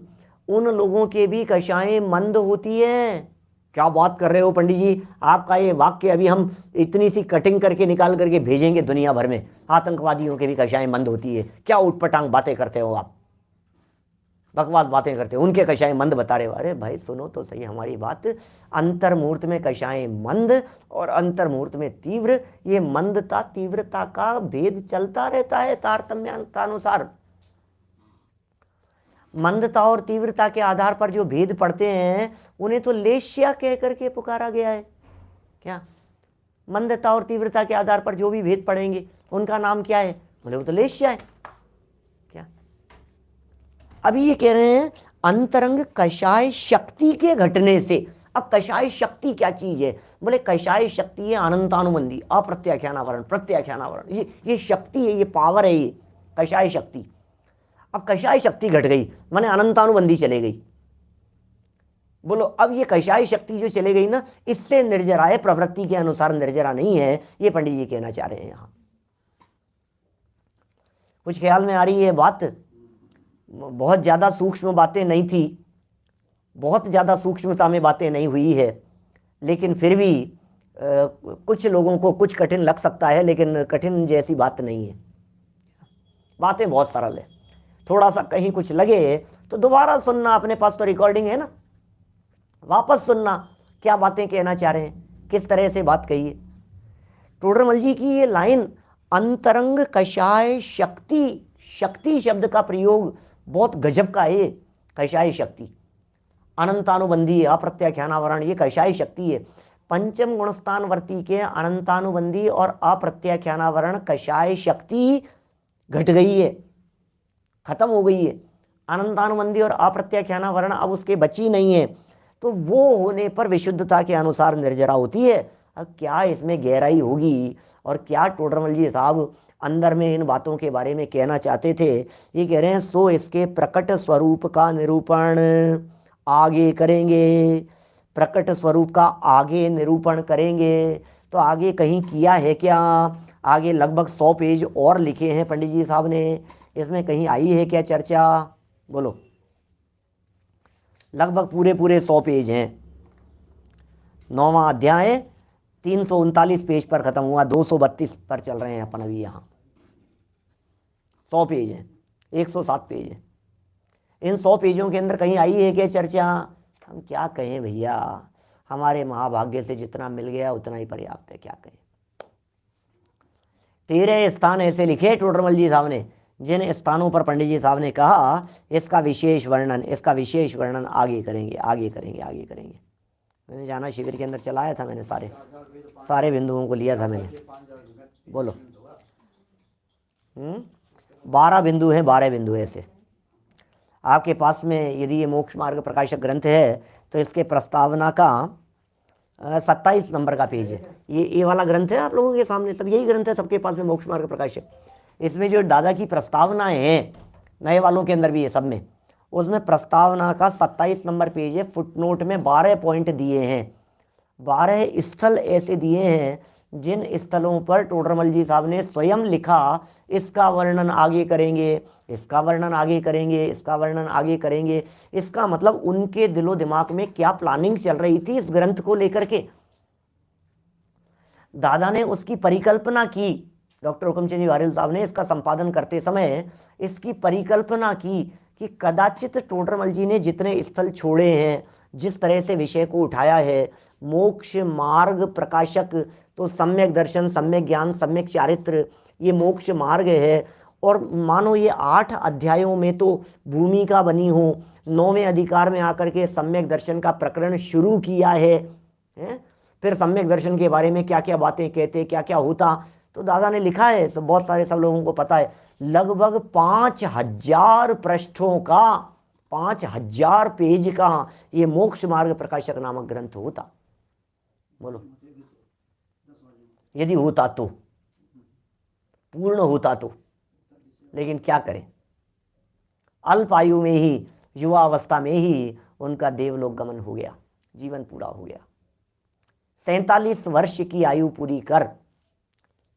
उन लोगों के भी कषाएं मंद होती हैं। क्या बात कर रहे हो पंडित जी, आपका ये वाक्य अभी हम इतनी सी कटिंग करके निकाल करके भेजेंगे दुनिया भर में, आतंकवादियों के भी कषाएं मंद होती है। क्या उटपटांग बातें करते हो आप, बकवास बातें करते हो, उनके कषाएं मंद बता रहे हो। अरे भाई सुनो तो सही हमारी बात। अंतर्मुहूर्त में कषाएं मंद और अंतर्मुहूर्त में तीव्र, ये मंदता तीव्रता का भेद चलता रहता है तारतम्यानुसार। मंदता और तीव्रता के आधार पर जो भेद पड़ते हैं उन्हें तो लेश्या कह करके पुकारा गया है। क्या मंदता और तीव्रता के आधार पर जो भी भेद पड़ेंगे उनका नाम क्या है? बोले वो तो लेश्या है। क्या अभी ये कह रहे हैं अंतरंग कषाय शक्ति के घटने से। अब कषाय शक्ति क्या चीज है? बोले कषाय शक्ति है अनंतानुबंधी, अप्रत्याख्यानावरण, प्रत्याख्यानावरण, ये शक्ति है, ये पावर है, ये कषाय शक्ति। अब कषाय शक्ति घट गई माने अनंतानुबंधी चले गई। बोलो अब ये कषाय शक्ति जो चले गई ना, इससे निर्जरा है, प्रवृत्ति के अनुसार निर्जरा नहीं है, ये पंडित जी कहना चाह रहे हैं। यहां कुछ ख्याल में आ रही है बात? बहुत ज्यादा सूक्ष्म बातें नहीं थी, बहुत ज्यादा सूक्ष्मता में बातें नहीं हुई है, लेकिन फिर भी कुछ लोगों को कुछ कठिन लग सकता है, लेकिन कठिन जैसी बात नहीं है, बातें बहुत सरल है। थोड़ा सा कहीं कुछ लगे तो दोबारा सुनना, अपने पास तो रिकॉर्डिंग है ना, वापस सुनना क्या बातें कहना चाह रहे हैं, किस तरह से बात कही है। टोडरमल जी की ये लाइन अंतरंग कषाय शक्ति, शक्ति शब्द का प्रयोग बहुत गजब का है। कषाय शक्ति अनंतानुबंधी, अप्रत्याख्यानावरण, ये कषाय शक्ति है। पंचम गुणस्थान वर्ती के अनंतानुबंधी और अप्रत्याख्यानावरण कषाय शक्ति घट गई है, खत्म हो गई है। अनंतानुबंधी और अप्रत्याख्यानावरण अब उसके बची नहीं है, तो वो होने पर विशुद्धता के अनुसार निर्जरा होती है। अब क्या इसमें गहराई होगी और क्या टोडरमल जी साहब अंदर में इन बातों के बारे में कहना चाहते थे, ये कह रहे हैं सो इसके प्रकट स्वरूप का निरूपण आगे करेंगे, प्रकट स्वरूप का आगे निरूपण करेंगे। तो आगे कहीं किया है क्या? आगे लगभग 100 पेज और लिखे हैं पंडित जी साहब ने, इसमें कहीं आई है क्या चर्चा? बोलो। लगभग पूरे 100 पेज हैं। 9वां अध्याय 339 पेज पर खत्म हुआ, 232 पर चल रहे हैं अपन अभी। यहाँ 100 पेज हैं, 107 पेज हैं। इन 100 पेजों के अंदर कहीं आई है क्या चर्चा? हम क्या कहें भैया, हमारे महाभाग्य से जितना मिल गया उतना ही पर्याप्त है, क्या कहें। 13 स्थान ऐसे लिखे टोडरमल जी साहब ने, जिन स्थानों पर पंडित जी साहब ने कहा इसका विशेष वर्णन, इसका विशेष वर्णन आगे करेंगे, आगे करेंगे, आगे करेंगे। मैंने जाना शिविर के अंदर चलाया था, मैंने सारे बिंदुओं को लिया था मैंने। बोलो 12 बिंदु हैं, 12 बिंदु ऐसे। आपके पास में यदि ये मोक्ष मार्ग प्रकाशक ग्रंथ है तो इसके प्रस्तावना का 27 नंबर का पेज है। ये वाला ग्रंथ है आप लोगों के सामने, सब यही ग्रंथ है सबके पास में, मोक्ष मार्ग प्रकाशक। इसमें जो दादा की प्रस्तावनाएं हैं, नए वालों के अंदर भी है सब में, उसमें प्रस्तावना का 27 नंबर पेज है। फुटनोट में 12 पॉइंट दिए हैं, 12 स्थल ऐसे दिए हैं जिन स्थलों पर टोडरमल जी साहब ने स्वयं लिखा इसका वर्णन आगे करेंगे, इसका वर्णन आगे करेंगे, इसका वर्णन आगे करेंगे। इसका मतलब उनके दिलो दिमाग में क्या प्लानिंग चल रही थी इस ग्रंथ को लेकर के, दादा ने उसकी परिकल्पना की। डॉक्टर हुकुमचंद जी वारिल साहब ने इसका संपादन करते समय इसकी परिकल्पना की कि कदाचित टोडरमल जी ने जितने स्थल छोड़े हैं, जिस तरह से विषय को उठाया है, मोक्ष मार्ग प्रकाशक तो सम्यक दर्शन, सम्यक ज्ञान, सम्यक चारित्र, ये मोक्ष मार्ग है। और मानो ये 8 अध्यायों में तो भूमिका बनी हो, 9वें अधिकार में आकर के सम्यक दर्शन का प्रकरण शुरू किया है, फिर सम्यक दर्शन के बारे में क्या क्या बातें कहते, क्या क्या होता, तो दादा ने लिखा है। तो बहुत सारे सब लोगों को पता है, लगभग 5000 पृष्ठों का, 5000 पेज का ये मोक्ष मार्ग प्रकाशक नामक ग्रंथ होता। बोलो यदि होता तो, पूर्ण होता तो, लेकिन क्या करें, अल्प आयु में ही, युवा अवस्था में ही उनका देवलोक गमन हो गया, जीवन पूरा हो गया। 47 वर्ष की आयु पूरी कर,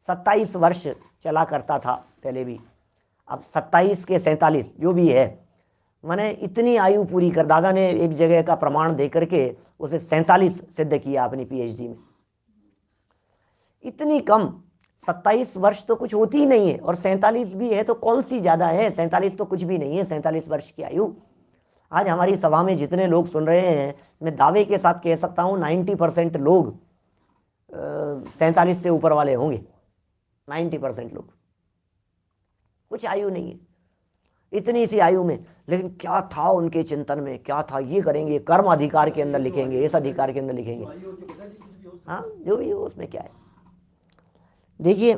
27 वर्ष चला करता था पहले भी, अब 27 के 47 जो भी है, मैंने इतनी आयु पूरी कर, दादा ने एक जगह का प्रमाण दे करके उसे 47 सिद्ध किया अपनी पीएचडी में। इतनी कम, 27 वर्ष तो कुछ होती ही नहीं है, और 47 भी है तो कौन सी ज्यादा है, 47 तो कुछ भी नहीं है 47 वर्ष की आयु। आज हमारी सभा में जितने लोग सुन रहे हैं, मैं दावे के साथ कह सकता हूँ 90% लोग 47 से ऊपर वाले होंगे। 90% लोग, कुछ आयु नहीं है इतनी सी आयु में, लेकिन क्या था उनके चिंतन में, क्या था, ये करेंगे, कर्म अधिकार के अंदर लिखेंगे, इस अधिकार के अंदर लिखेंगे। हाँ, जो भी हो उसमें क्या है। देखिए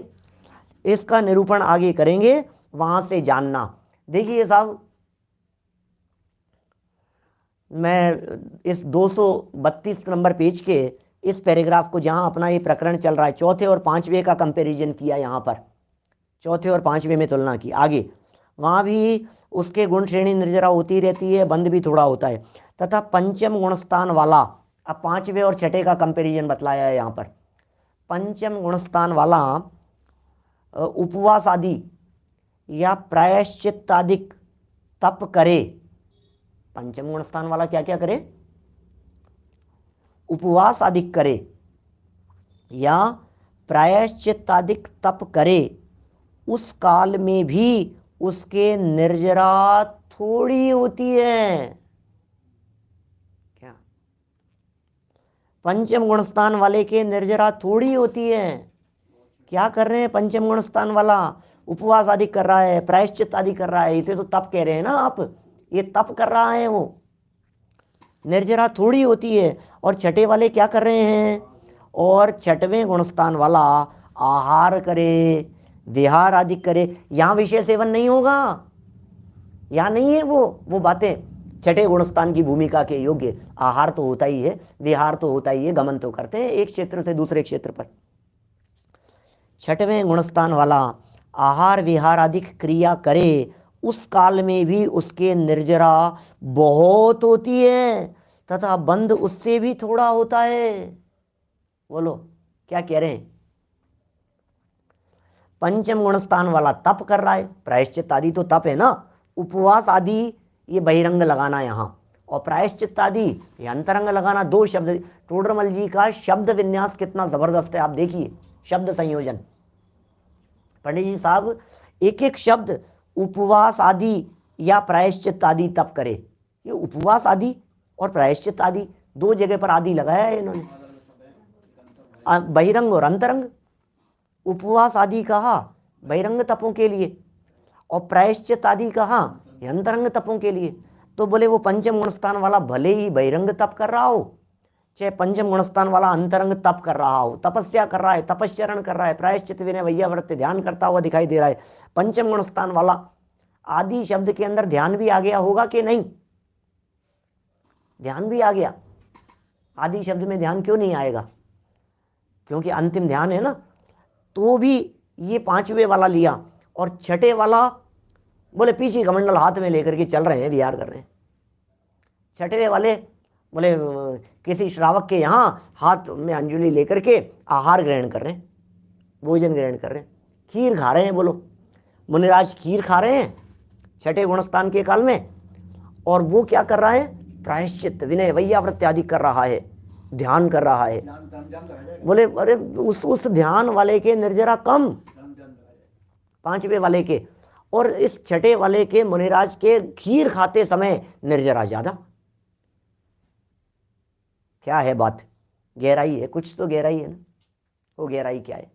इसका निरूपण आगे करेंगे, वहां से जानना। देखिए साहब, मैं इस 232 नंबर पेज के इस पैराग्राफ को, जहां अपना ये प्रकरण चल रहा है, चौथे और पांचवें का कंपैरिजन किया, यहाँ पर चौथे और पांचवें में तुलना की। आगे वहाँ भी उसके गुण श्रेणी निर्जरा होती रहती है, बंध भी थोड़ा होता है, तथा पंचम गुणस्थान वाला। अब पांचवें और छठे का कंपैरिजन बतलाया है यहाँ पर। पंचम गुणस्थान वाला उपवास आदि या प्रायश्चित्तादिक तप करे। पंचम गुणस्थान वाला क्या क्या करे? उपवास आदि करे या प्रायश्चित्तादिक तप करे, उस काल में भी उसके निर्जरा थोड़ी होती है। क्या? पंचम गुणस्थान वाले के निर्जरा थोड़ी होती है। क्या कर रहे हैं पंचम गुणस्थान वाला? उपवास आदि कर रहा है, प्रायश्चित आदि कर रहा है, इसे तो तप कह रहे हैं ना आप, ये तप कर रहा है, वो निर्जरा थोड़ी होती है। और छठे वाले क्या कर रहे हैं? और छठवें गुणस्थान वाला आहार करे, विहार आदि करे। यहाँ विषय सेवन नहीं होगा, यहाँ नहीं है वो बातें छठे गुणस्थान की भूमिका के योग्य। आहार तो होता ही है, विहार तो होता ही है, गमन तो करते हैं एक क्षेत्र से दूसरे क्षेत्र पर। छठवें गुणस्थान वाला आहार विहार आदि क्रिया करे, उस काल में भी उसके निर्जरा बहुत होती है, तथा बंध उससे भी थोड़ा होता है। बोलो क्या कह रहे हैं? पंचम गुणस्थान वाला तप कर रहा है, प्रायश्चित आदि तो तप है ना, उपवास आदि ये बहिरंग लगाना यहाँ, और प्रायश्चित आदि ये अंतरंग लगाना। दो शब्द, टोडरमल जी का शब्द विन्यास कितना जबरदस्त है, आप देखिए शब्द संयोजन। पंडित जी साहब एक एक शब्द, उपवास आदि या प्रायश्चित आदि तप करे, ये उपवास आदि और प्रायश्चित आदि दो जगह पर आदि लगाया है इन्होंने, बहिरंग और अंतरंग। उपवास आदि कहा बहिरंग तपों के लिए, और प्रायश्चित आदि कहा अंतरंग तपों के लिए। तो बोले वो पंचम गुणस्थान वाला भले ही बहिरंग तप कर रहा हो, चाहे पंचम गुणस्थान वाला अंतरंग तप कर रहा हो, तपस्या कर रहा है, तपश्चरण कर रहा है, प्रायश्चित विनय वैयाव्रत ध्यान करता हुआ दिखाई दे रहा है, पंचम गुणस्थान वाला आदि शब्द के अंदर ध्यान भी आ गया होगा कि नहीं? ध्यान भी आ गया। आदि शब्द में ध्यान क्यों नहीं आएगा? क्योंकि अंतिम ध्यान है ना। तो भी ये पांचवे वाला लिया, और छठे वाला बोले पीछे कमंडल हाथ में लेकर के चल रहे हैं, विहार कर रहे हैं। छठवे वाले बोले किसी श्रावक के यहाँ हाथ में अंजलि लेकर के आहार ग्रहण कर रहे हैं, भोजन ग्रहण कर रहे हैं, खीर खा रहे हैं। बोलो मुनिराज खीर खा रहे हैं छठे गुणस्थान के काल में, और वो क्या कर रहा है? प्रायश्चित विनय वैयाव्रत आदि कर रहा है, ध्यान कर रहा है। बोले अरे उस ध्यान वाले के निर्जरा कम, पांचवे वाले के, और इस छठे वाले के मुनिराज के खीर खाते समय निर्जरा ज्यादा। क्या है बात? गहराई है, कुछ तो गहराई है ना। वो गहराई क्या है?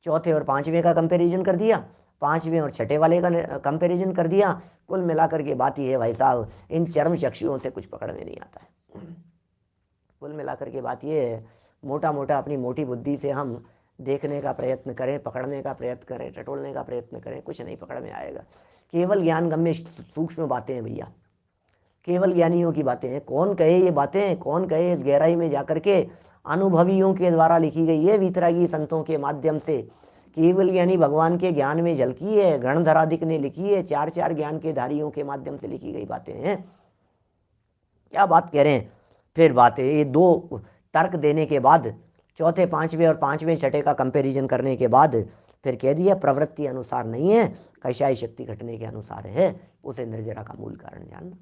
चौथे और पांचवे का कंपैरिजन कर दिया, पांचवें और छठे वाले का कंपैरिजन कर दिया। कुल मिलाकर के बात ही है भाई साहब, इन चर्म चक्षुओं से कुछ पकड़ में नहीं आता है। कुल मिलाकर के बात ये है, मोटा मोटा अपनी मोटी बुद्धि से हम देखने का प्रयत्न करें, पकड़ने का प्रयत्न करें, टटोलने का प्रयत्न करें, कुछ नहीं पकड़ में आएगा। केवल ज्ञान गम्य सूक्ष्म बातें हैं भैया, केवल ज्ञानियों की बातें हैं। कौन कहे ये बातें, कौन कहे इस गहराई में जाकर के? अनुभवियों के द्वारा लिखी गई है, वीतरागी संतों के माध्यम से। केवल ज्ञानी भगवान के ज्ञान में झलकी है, गणधराधिक ने लिखी है, चार चार ज्ञान के धारियों के माध्यम से लिखी गई बातें हैं। क्या बात कह रहे हैं? फिर बात है, ये दो तर्क देने के बाद, चौथे पांचवें और पांचवें छठे का कंपैरिजन करने के बाद फिर कह दिया प्रवृत्ति अनुसार नहीं है, कषाय शक्ति घटने के अनुसार है, उसे निर्जरा का मूल कारण जानना।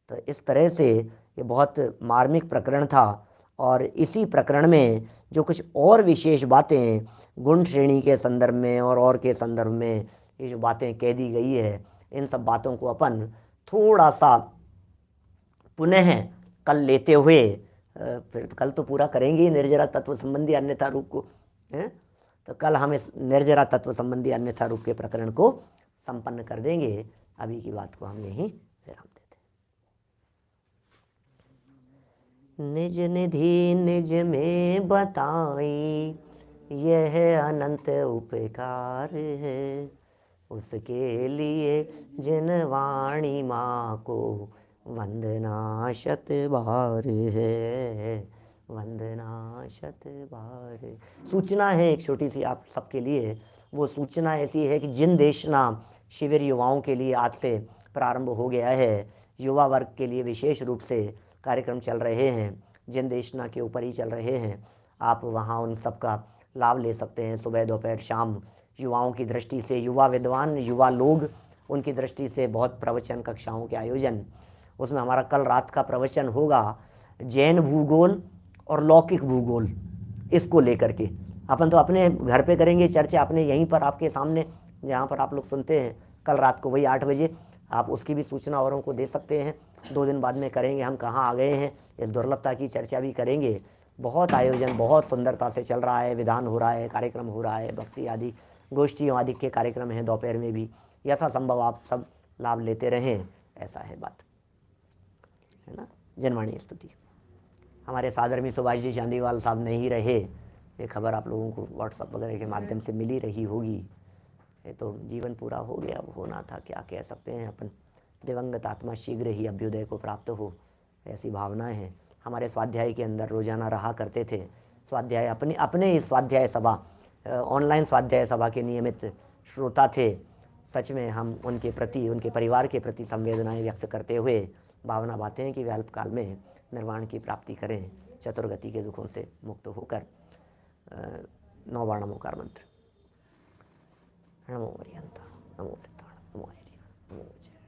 तो इस तरह से ये बहुत मार्मिक प्रकरण था। और इसी प्रकरण में जो कुछ और विशेष बातें गुण श्रेणी के संदर्भ में और के संदर्भ में ये जो बातें कह दी गई है, इन सब बातों को अपन थोड़ा सा पुनः कल लेते हुए, फिर कल तो पूरा करेंगे ही निर्जरा तत्व संबंधी अन्यथा रूप को, तो कल हम इस निर्जरा तत्व संबंधी अन्यथा रूप के प्रकरण को संपन्न कर देंगे। अभी की बात को हम यहीं विराम देते हैं। निज निधि निज में बताई, यह अनंत उपकार है, उसके लिए जिन वाणी माँ को वंदना शत बार है, वंदना शत बार। सूचना है एक छोटी सी आप सबके लिए। वो सूचना ऐसी है कि जिन देशना शिविर युवाओं के लिए आज से प्रारंभ हो गया है, युवा वर्ग के लिए विशेष रूप से कार्यक्रम चल रहे हैं, जिन देशना के ऊपर ही चल रहे हैं, आप वहाँ उन सब का लाभ ले सकते हैं। सुबह दोपहर शाम युवाओं की दृष्टि से, युवा विद्वान युवा लोग, उनकी दृष्टि से बहुत प्रवचन कक्षाओं के आयोजन। उसमें हमारा कल रात का प्रवचन होगा जैन भूगोल और लौकिक भूगोल, इसको लेकर के। अपन तो अपने घर पे करेंगे चर्चा, अपने यहीं पर आपके सामने जहाँ पर आप लोग सुनते हैं, कल रात को वही 8 बजे आप उसकी भी सूचना औरों को दे सकते हैं। 2 दिन बाद में करेंगे हम कहाँ आ गए हैं, इस दुर्लभता की चर्चा भी करेंगे। बहुत आयोजन बहुत सुंदरता से चल रहा है, विधान हो रहा है, कार्यक्रम हो रहा है, भक्ति आदि गोष्ठियों आदि के कार्यक्रम हैं दोपहर में भी। यथासंभव आप सब लाभ लेते रहें, ऐसा है बात, है ना। जनवाणी स्तुति। हमारे सादरमी सुभाष जी चांदीवाल साहब नहीं रहे, ये खबर आप लोगों को व्हाट्सएप वगैरह के माध्यम से मिली रही होगी। ये तो जीवन पूरा हो गया, अब होना था, क्या कह सकते हैं अपन। दिवंगत आत्मा शीघ्र ही अभ्युदय को प्राप्त हो, ऐसी भावनाएं हैं। हमारे स्वाध्याय के अंदर रोजाना रहा करते थे स्वाध्याय, अपने ही स्वाध्याय सभा, ऑनलाइन स्वाध्याय सभा के नियमित श्रोता थे। सच में हम उनके प्रति, उनके परिवार के प्रति संवेदनाएं व्यक्त करते हुए भावना बातें हैं कि वे अल्पकाल में निर्वाण की प्राप्ति करें, चतुर्गति के दुखों से मुक्त होकर। 9 बार नमोकार मंत्र। नमो हरिहंता, नमो सिद्धार्थ, नमो हरि, नमो जय।